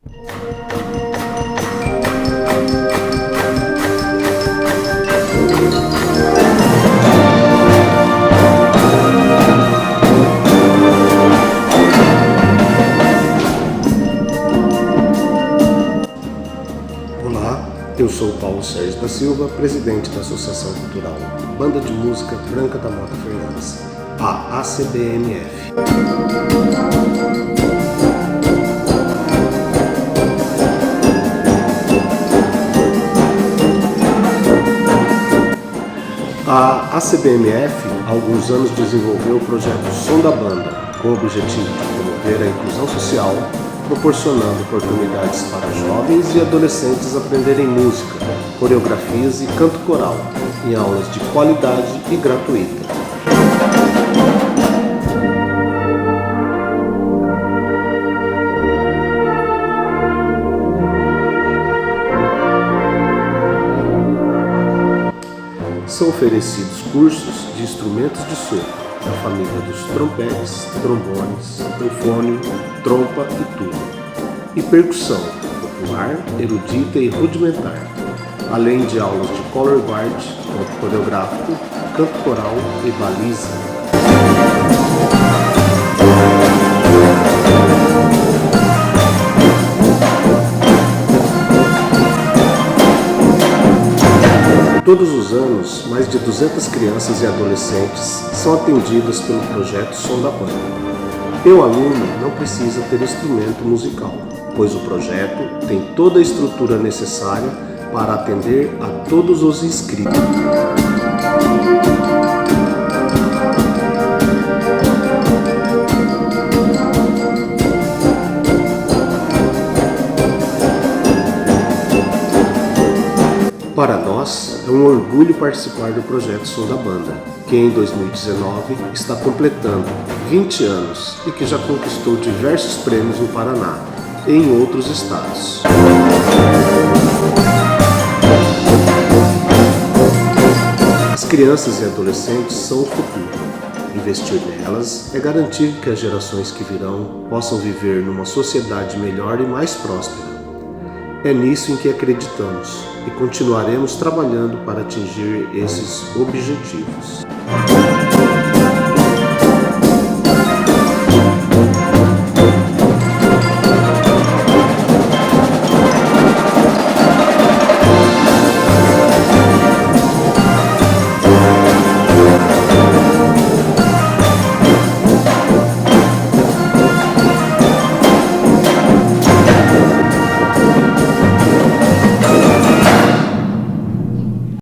Olá, eu sou Paulo Sérgio da Silva, presidente da Associação Cultural Banda de Música Branca da Mota Fernandes, a ACBMF. A ACBMF, há alguns anos, desenvolveu o projeto Som da Banda, com o objetivo de promover a inclusão social, proporcionando oportunidades para jovens e adolescentes aprenderem música, coreografias e canto coral, em aulas de qualidade e gratuita. São oferecidos cursos de instrumentos de sopro, da família dos trompetes, trombones, eufônio, trompa e tuba, e percussão popular, erudita e rudimentar, além de aulas de color guard, canto coreográfico, canto coral e baliza. Todos os anos, mais de 200 crianças e adolescentes são atendidas pelo projeto Som da Banda. O aluno não precisa ter instrumento musical, pois o projeto tem toda a estrutura necessária para atender a todos os inscritos. Para nós, é um orgulho participar do projeto Som da Banda, que em 2019 está completando 20 anos e que já conquistou diversos prêmios no Paraná e em outros estados. As crianças e adolescentes são o futuro. Investir nelas é garantir que as gerações que virão possam viver numa sociedade melhor e mais próspera. É nisso em que acreditamos e continuaremos trabalhando para atingir esses objetivos.